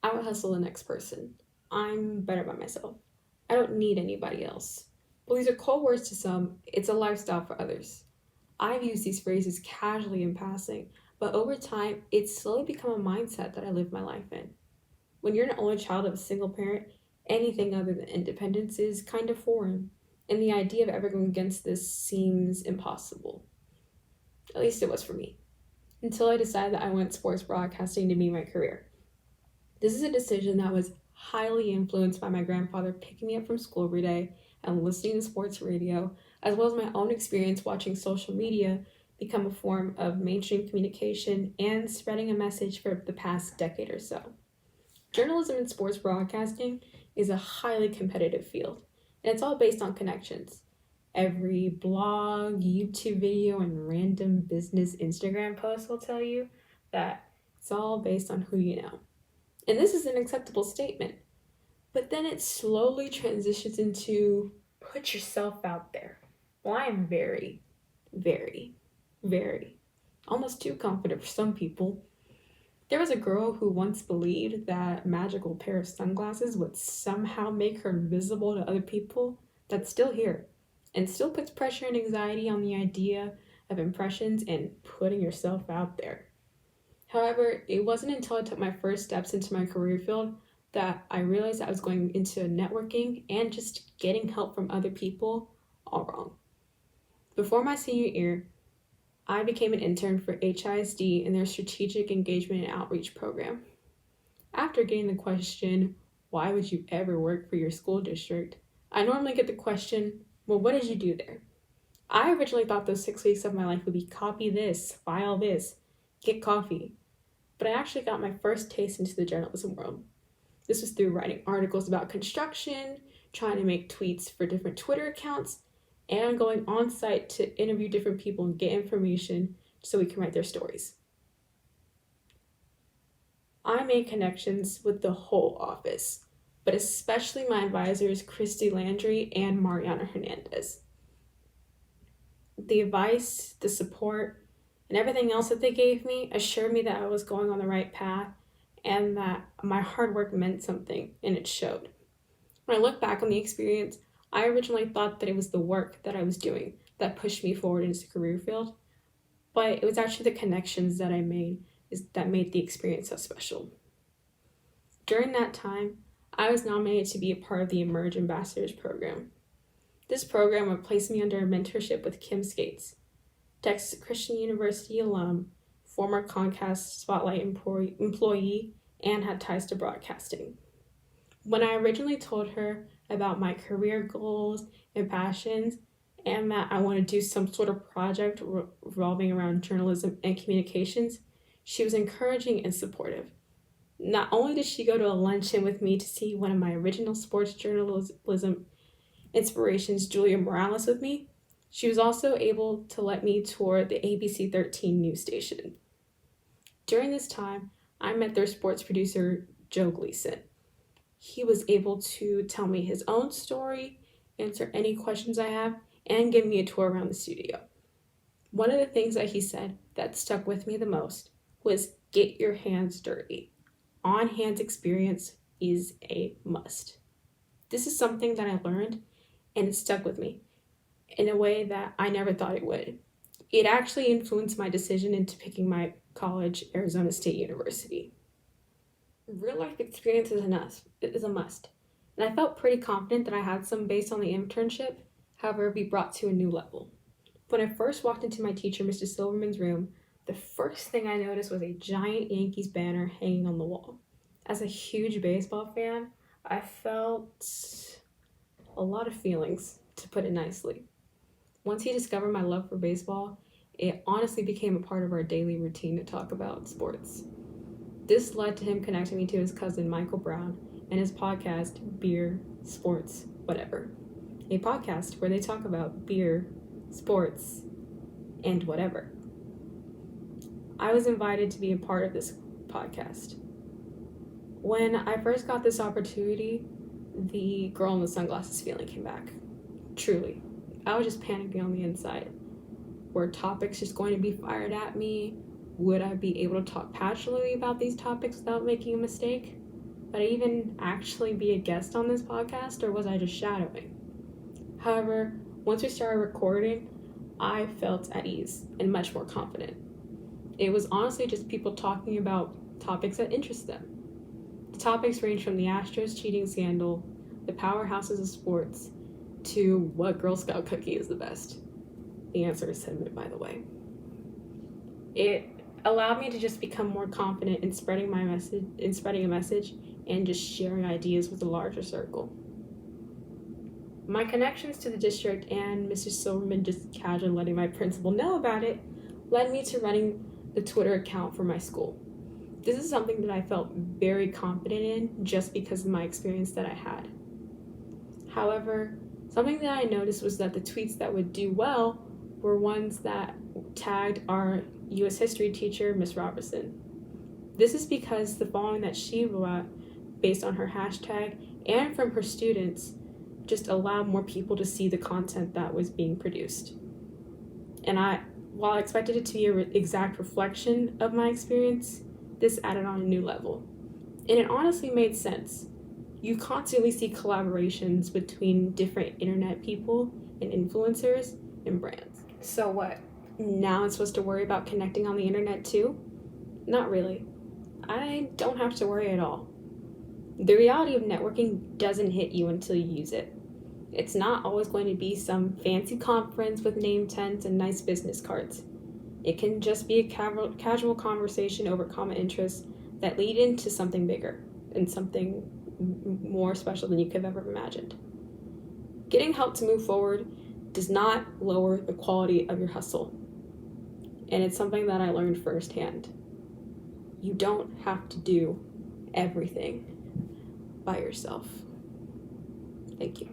I would hustle the next person. I'm better by myself. I don't need anybody else. Well, these are cold words to some, it's a lifestyle for others. I've used these phrases casually in passing, but over time, it's slowly become a mindset that I live my life in. When you're an only child of a single parent, anything other than independence is kind of foreign, and the idea of ever going against this seems impossible. At least it was for me, until I decided that I wanted sports broadcasting to be my career. This is a decision that was highly influenced by my grandfather picking me up from school every day and listening to sports radio, as well as my own experience watching social media become a form of mainstream communication and spreading a message for the past decade or so. Journalism and sports broadcasting is a highly competitive field, and it's all based on connections. Every blog, YouTube video, and random business Instagram post will tell you that it's all based on who you know. And this is an acceptable statement. But then it slowly transitions into put yourself out there. Well, I am very, very, very, almost too confident for some people. There was a girl who once believed that a magical pair of sunglasses would somehow make her invisible to other people that's still here and still puts pressure and anxiety on the idea of impressions and putting yourself out there. However, it wasn't until I took my first steps into my career field that I realized I was going into networking and just getting help from other people all wrong. Before my senior year, I became an intern for HISD in their Strategic Engagement and Outreach program. After getting the question, why would you ever work for your school district? I normally get the question, well, what did you do there? I originally thought those 6 weeks of my life would be copy this, file this, get coffee. But I actually got my first taste into the journalism world. This was through writing articles about construction, trying to make tweets for different Twitter accounts, and going on site to interview different people and get information so we can write their stories. I made connections with the whole office, but especially my advisors, Christy Landry and Mariana Hernandez. The advice, the support, and everything else that they gave me assured me that I was going on the right path and that my hard work meant something, and it showed. When I look back on the experience, I originally thought that it was the work that I was doing that pushed me forward into the career field, but it was actually the connections that I made that made the experience so special. During that time, I was nominated to be a part of the Emerge Ambassadors program. This program would place me under a mentorship with Kim Skates, Texas Christian University alum, former Comcast Spotlight employee, and had ties to broadcasting. When I originally told her about my career goals and passions, and that I want to do some sort of project revolving around journalism and communications, she was encouraging and supportive. Not only did she go to a luncheon with me to see one of my original sports journalism inspirations, Julia Morales, with me, she was also able to let me tour the ABC 13 news station. During this time, I met their sports producer, Joe Gleason. He was able to tell me his own story, answer any questions I have, and give me a tour around the studio. One of the things that he said that stuck with me the most was get your hands dirty. On-hands experience is a must. This is something that I learned, and it stuck with me in a way that I never thought it would. It actually influenced my decision into picking my college, Arizona State University. Real life experience is a must, and I felt pretty confident that I had some based on the internship, however, be brought to a new level. When I first walked into my teacher, Mr. Silverman's room, the first thing I noticed was a giant Yankees banner hanging on the wall. As a huge baseball fan, I felt a lot of feelings, to put it nicely. Once he discovered my love for baseball, it honestly became a part of our daily routine to talk about sports. This led to him connecting me to his cousin Michael Brown and his podcast, Beer, Sports, Whatever. A podcast where they talk about beer, sports, and whatever. I was invited to be a part of this podcast. When I first got this opportunity, the girl in the sunglasses feeling came back. Truly. I was just panicking on the inside. Were topics just going to be fired at me? Would I be able to talk passionately about these topics without making a mistake? would I even actually be a guest on this podcast, or was I just shadowing? However, once we started recording, I felt at ease and much more confident. It was honestly just people talking about topics that interest them. The topics range from the Astros cheating scandal, the powerhouses of sports, to what Girl Scout cookie is the best. The answer is cinnamon, by the way. It allowed me to just become more confident in spreading a message, and just sharing ideas with a larger circle. My connections to the district and Mr. Silverman just casually letting my principal know about it led me to running the Twitter account for my school. This is something that I felt very confident in just because of my experience that I had. However, something that I noticed was that the tweets that would do well were ones that tagged our U.S. history teacher, Miss Robertson. This is because the following that she brought, based on her hashtag and from her students, just allowed more people to see the content that was being produced. And while I expected it to be an exact reflection of my experience, this added on a new level. And it honestly made sense. You constantly see collaborations between different internet people and influencers and brands. So what? Now I'm supposed to worry about connecting on the internet too? Not really. I don't have to worry at all. The reality of networking doesn't hit you until you use it. It's not always going to be some fancy conference with name tags and nice business cards. It can just be a casual conversation over common interests that lead into something bigger and something more special than you could have ever imagined. Getting help to move forward does not lower the quality of your hustle. And it's something that I learned firsthand. You don't have to do everything by yourself. Thank you.